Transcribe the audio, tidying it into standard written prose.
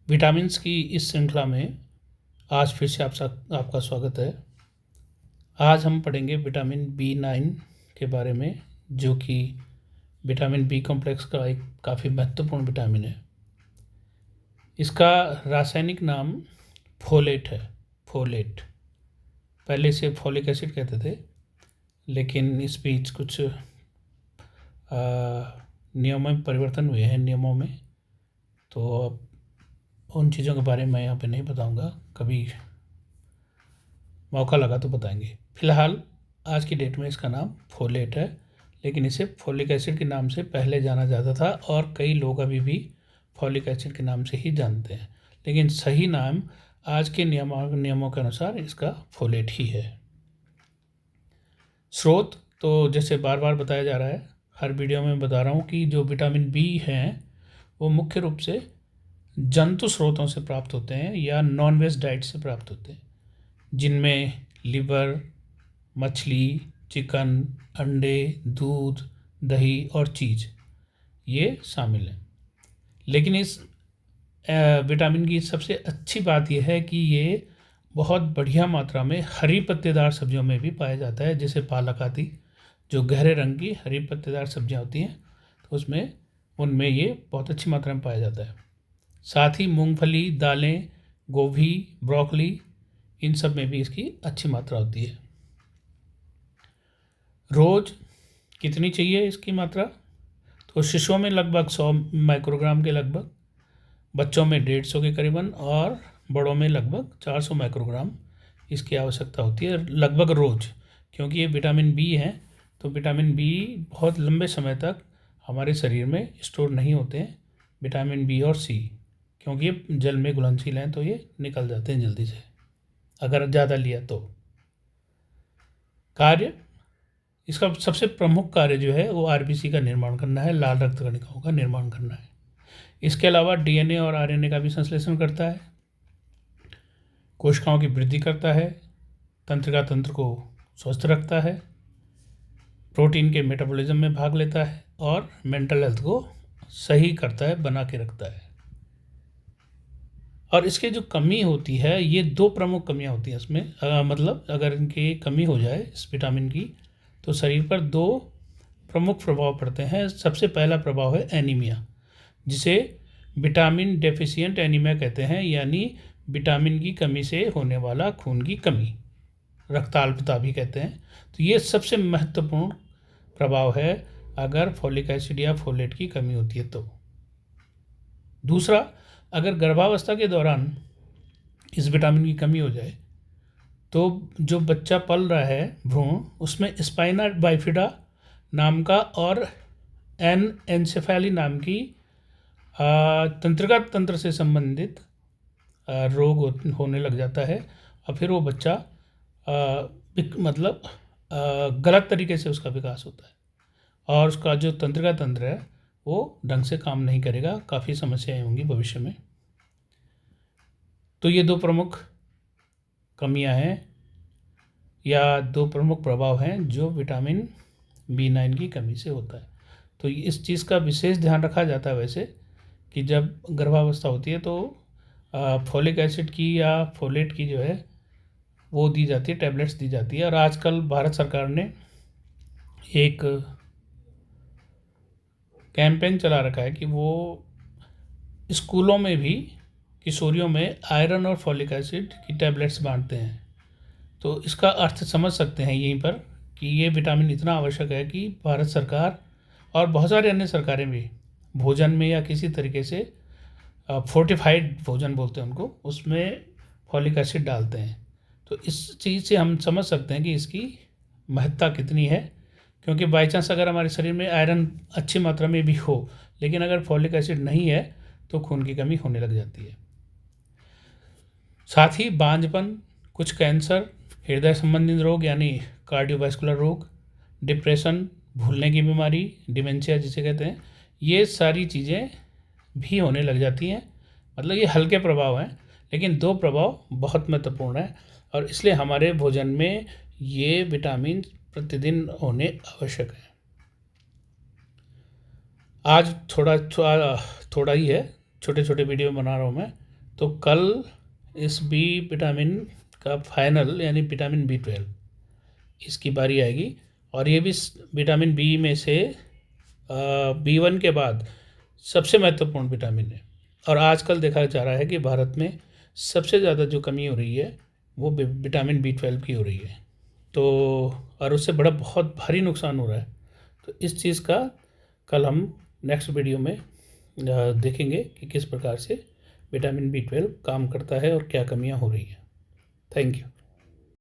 Vitamins की इस श्रृंखला में आज फिर से आपका स्वागत है। आज हम पढ़ेंगे विटामिन B9 के बारे में, जो कि विटामिन बी कॉम्प्लेक्स का एक काफ़ी महत्वपूर्ण विटामिन है। इसका रासायनिक नाम फोलेट है। फोलेट, पहले इसे फोलिक एसिड कहते थे, लेकिन इस बीच कुछ नियमों में परिवर्तन हुए हैं, नियमों में। तो उन चीज़ों के बारे में मैं यहाँ पे नहीं बताऊँगा, कभी मौका लगा तो बताएंगे। फिलहाल आज की डेट में इसका नाम फोलेट है, लेकिन इसे फोलिक एसिड के नाम से पहले जाना जाता था और कई लोग अभी भी फोलिक एसिड के नाम से ही जानते हैं, लेकिन सही नाम आज के नियमों के अनुसार इसका फोलेट ही है। स्रोत तो जैसे बार बार बताया जा रहा है, हर वीडियो में बता रहा हूँ कि जो विटामिन बी हैं वो मुख्य रूप से जंतु स्रोतों से प्राप्त होते हैं या नॉन वेज डाइट से प्राप्त होते हैं, जिनमें लिवर, मछली, चिकन, अंडे, दूध, दही और चीज़ ये शामिल हैं। लेकिन इस विटामिन की सबसे अच्छी बात यह है कि ये बहुत बढ़िया मात्रा में हरी पत्तेदार सब्जियों में भी पाया जाता है, जैसे पालक आदि जो गहरे रंग की हरी पत्तेदार सब्जियां होती हैं, तो उनमें ये बहुत अच्छी मात्रा में पाया जाता है। साथ ही मूंगफली, दालें, गोभी, ब्रोकली, इन सब में भी इसकी अच्छी मात्रा होती है। रोज़ कितनी चाहिए इसकी मात्रा? तो शिशुओं में लगभग 100 माइक्रोग्राम के लगभग, बच्चों में 150 के करीबन और बड़ों में लगभग 400 माइक्रोग्राम इसकी आवश्यकता होती है लगभग रोज़। क्योंकि ये विटामिन बी है, तो विटामिन बी बहुत लंबे समय तक हमारे शरीर में स्टोर नहीं होते हैं, विटामिन बी और सी, क्योंकि ये जल में घुलनशील हैं, तो ये निकल जाते हैं जल्दी से अगर ज़्यादा लिया तो। कार्य, इसका सबसे प्रमुख कार्य जो है वो आरबीसी का निर्माण करना है, लाल रक्त कणिकाओं का निर्माण करना है। इसके अलावा डीएनए और आरएनए का भी संश्लेषण करता है, कोशिकाओं की वृद्धि करता है, तंत्रिका तंत्र को स्वस्थ रखता है, प्रोटीन के मेटाबॉलिज्म में भाग लेता है और मेंटल हेल्थ को सही करता है, बना के रखता है। और इसके जो कमी होती है, ये दो प्रमुख कमियां होती हैं इसमें, मतलब अगर इनकी कमी हो जाए इस विटामिन की, तो शरीर पर दो प्रमुख प्रभाव पड़ते हैं। सबसे पहला प्रभाव है एनीमिया, जिसे विटामिन डेफिशिएंट एनीमिया कहते हैं, यानी विटामिन की कमी से होने वाला खून की कमी, रक्ताल्पता भी कहते हैं। तो ये सबसे महत्वपूर्ण प्रभाव है अगर फोलिक एसिड या फोलेट की कमी होती है तो। दूसरा, अगर गर्भावस्था के दौरान इस विटामिन की कमी हो जाए तो जो बच्चा पल रहा है भ्रूण, उसमें स्पाइना बाइफिडा नाम का और एनसेफेली नाम की तंत्रिका तंत्र से संबंधित रोग होने लग जाता है, और फिर वो बच्चा मतलब गलत तरीके से उसका विकास होता है और उसका जो तंत्रिका तंत्र है वो ढंग से काम नहीं करेगा, काफ़ी समस्याएं होंगी भविष्य में। तो ये दो प्रमुख कमियां हैं या दो प्रमुख प्रभाव हैं जो विटामिन B9 की कमी से होता है। तो इस चीज़ का विशेष ध्यान रखा जाता है वैसे, कि जब गर्भावस्था होती है तो फोलिक एसिड की या फोलेट की जो है वो दी जाती है, टैबलेट्स दी जाती है। और आजकल भारत सरकार ने एक कैंपेन चला रखा है कि वो स्कूलों में भी किशोरियों में आयरन और फोलिक एसिड की टैबलेट्स बांटते हैं। तो इसका अर्थ समझ सकते हैं यहीं पर कि ये विटामिन इतना आवश्यक है कि भारत सरकार और बहुत सारे अन्य सरकारें भी भोजन में या किसी तरीके से फोर्टिफाइड भोजन बोलते हैं उनको, उसमें फॉलिक एसिड डालते हैं। तो इस चीज़ से हम समझ सकते हैं कि इसकी महत्ता कितनी है, क्योंकि बाई चांस अगर हमारे शरीर में आयरन अच्छी मात्रा में भी हो, लेकिन अगर फॉलिक एसिड नहीं है तो खून की कमी होने लग जाती है। साथ ही बांझपन, कुछ कैंसर, हृदय संबंधित रोग यानी कार्डियोवैस्कुलर रोग, डिप्रेशन, भूलने की बीमारी, डिमेंशिया जिसे कहते हैं, ये सारी चीज़ें भी होने लग जाती हैं। मतलब ये हल्के प्रभाव हैं, लेकिन दो प्रभाव बहुत महत्वपूर्ण हैं और इसलिए हमारे भोजन में ये विटामिन प्रतिदिन होने आवश्यक है। आज थोड़ा ही है, छोटे छोटे वीडियो बना रहा हूँ मैं, तो कल इस बी विटामिन का फाइनल यानी विटामिन B12 इसकी बारी आएगी। और ये भी विटामिन बी में से B1 के बाद सबसे महत्वपूर्ण विटामिन है। और आजकल देखा जा रहा है कि भारत में सबसे ज़्यादा जो कमी हो रही है वो विटामिन B12 की हो रही है। तो और उससे बड़ा बहुत भारी नुकसान हो रहा है। तो इस चीज़ का कल हम नेक्स्ट वीडियो में देखेंगे कि किस प्रकार से विटामिन B12 काम करता है और क्या कमियां हो रही हैं। Thank you.